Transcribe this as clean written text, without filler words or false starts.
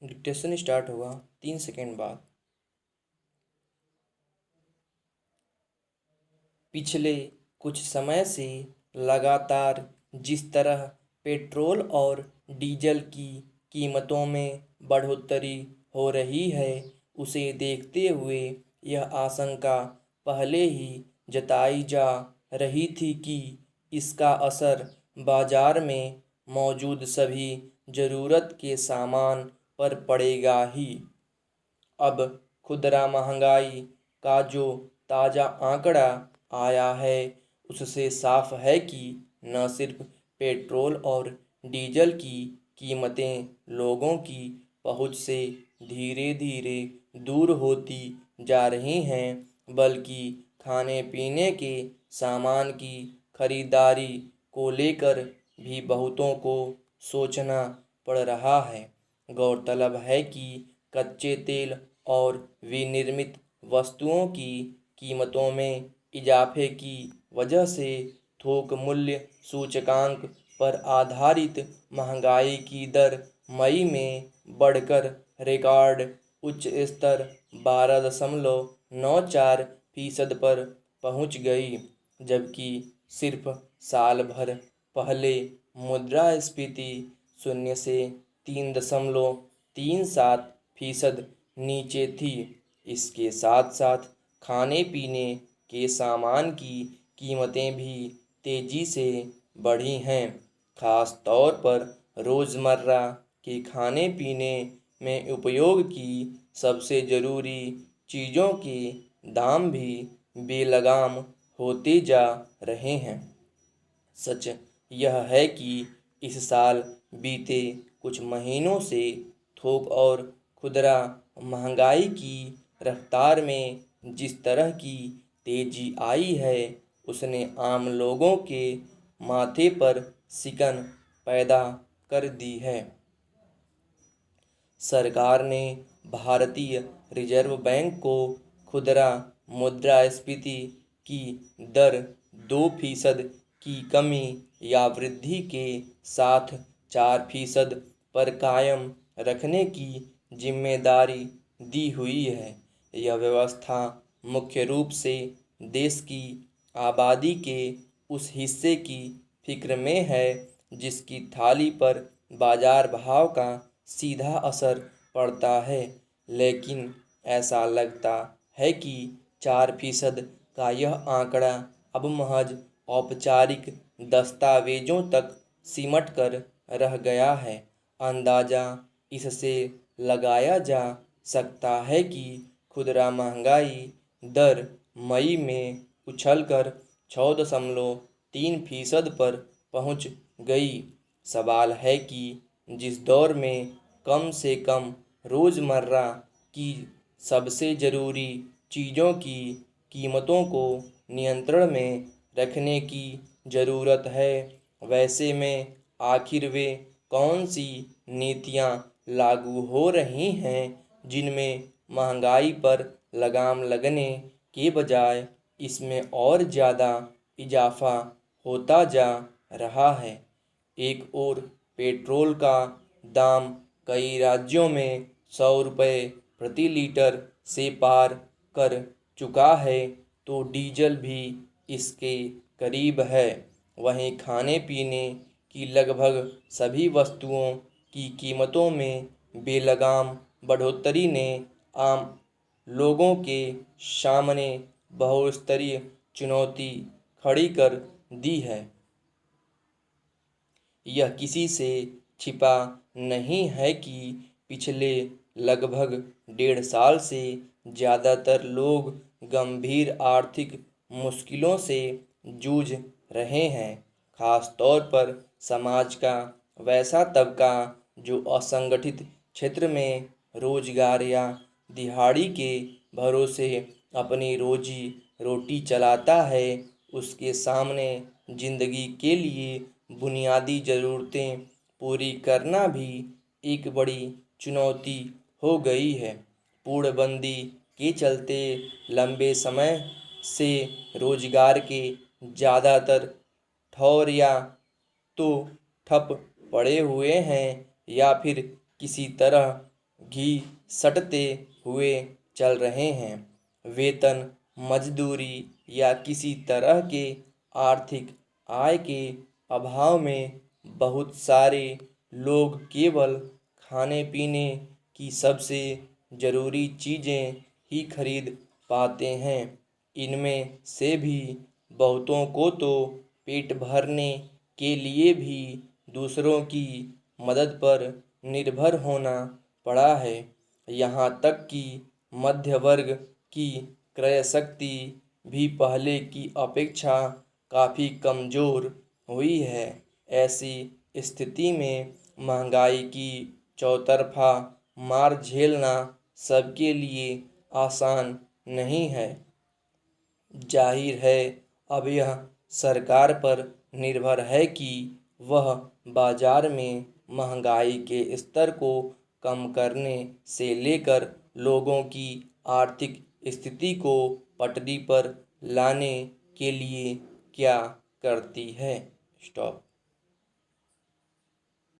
Dictation start होगा 3 second बाद। पिछले कुछ समय से लगातार जिस तरह पेट्रोल और डीजल की कीमतों में बढ़ोतरी हो रही है, उसे देखते हुए यह आशंका पहले ही जताई जा रही थी कि इसका असर बाजार में मौजूद सभी ज़रूरत के सामान पर पड़ेगा ही। अब खुदरा महंगाई का जो ताज़ा आंकड़ा आया है, उससे साफ है कि न सिर्फ पेट्रोल और डीजल की कीमतें लोगों की पहुंच से धीरे धीरे दूर होती जा रही हैं, बल्कि खाने पीने के सामान की खरीदारी को लेकर भी बहुतों को सोचना पड़ रहा है। गौरतलब है कि कच्चे तेल और विनिर्मित वस्तुओं की कीमतों में इजाफे की वजह से थोक मूल्य सूचकांक पर आधारित महंगाई की दर मई में बढ़कर रिकॉर्ड उच्च स्तर 12.94% पर पहुंच गई, जबकि सिर्फ साल भर पहले मुद्रास्फीति 0 से 3.37% नीचे थी। इसके साथ साथ खाने पीने के सामान की कीमतें भी तेज़ी से बढ़ी हैं। ख़ास तौर पर रोज़मर्रा के खाने पीने में उपयोग की सबसे ज़रूरी चीज़ों के दाम भी बेलगाम होते जा रहे हैं। सच यह है कि इस साल बीते कुछ महीनों से थोक और खुदरा महंगाई की रफ्तार में जिस तरह की तेज़ी आई है, उसने आम लोगों के माथे पर शिकन पैदा कर दी है। सरकार ने भारतीय रिजर्व बैंक को खुदरा मुद्रास्फीति की दर 2% की कमी या वृद्धि के साथ 4% पर कायम रखने की जिम्मेदारी दी हुई है। यह व्यवस्था मुख्य रूप से देश की आबादी के उस हिस्से की फिक्र में है जिसकी थाली पर बाजार भाव का सीधा असर पड़ता है, लेकिन ऐसा लगता है कि 4% का यह आंकड़ा अब महज औपचारिक दस्तावेजों तक सिमट कर रह गया है। अंदाज़ा इससे लगाया जा सकता है कि खुदरा महंगाई दर मई में उछलकर 6.3% पर पहुंच गई। सवाल है कि जिस दौर में कम से कम रोज़मर्रा की सबसे ज़रूरी चीज़ों की कीमतों को नियंत्रण में रखने की ज़रूरत है, वैसे में आखिर वे कौन सी नीतियां लागू हो रही हैं जिनमें महंगाई पर लगाम लगने के बजाय इसमें और ज़्यादा इजाफ़ा होता जा रहा है। एक ओर पेट्रोल का दाम कई राज्यों में 100 रुपये प्रति लीटर से पार कर चुका है, तो डीजल भी इसके करीब है। वहीं खाने पीने की लगभग सभी वस्तुओं की कीमतों में बेलगाम बढ़ोतरी ने आम लोगों के सामने बहुस्तरीय चुनौती खड़ी कर दी है। यह किसी से छिपा नहीं है कि पिछले लगभग 1.5 साल से ज़्यादातर लोग गंभीर आर्थिक मुश्किलों से जूझ रहे हैं। ख़ास तौर पर समाज का वैसा तबका जो असंगठित क्षेत्र में रोजगार या दिहाड़ी के भरोसे अपनी रोजी रोटी चलाता है, उसके सामने ज़िंदगी के लिए बुनियादी ज़रूरतें पूरी करना भी एक बड़ी चुनौती हो गई है। पूर्णबंदी के चलते लंबे समय से रोजगार के ज़्यादातर ठौर या तो ठप पड़े हुए हैं या फिर किसी तरह घी सटते हुए चल रहे हैं। वेतन, मजदूरी या किसी तरह के आर्थिक आय के अभाव में बहुत सारे लोग केवल खाने पीने की सबसे ज़रूरी चीज़ें ही खरीद पाते हैं। इनमें से भी बहुतों को तो पेट भरने के लिए भी दूसरों की मदद पर निर्भर होना पड़ा है। यहाँ तक कि मध्य वर्ग की क्रय शक्ति भी पहले की अपेक्षा काफ़ी कमज़ोर हुई है। ऐसी स्थिति में महंगाई की चौतरफा मार झेलना सबके लिए आसान नहीं है। जाहिर है अब यह सरकार पर निर्भर है कि वह बाजार में महंगाई के स्तर को कम करने से लेकर लोगों की आर्थिक स्थिति को पटरी पर लाने के लिए क्या करती है। स्टॉप।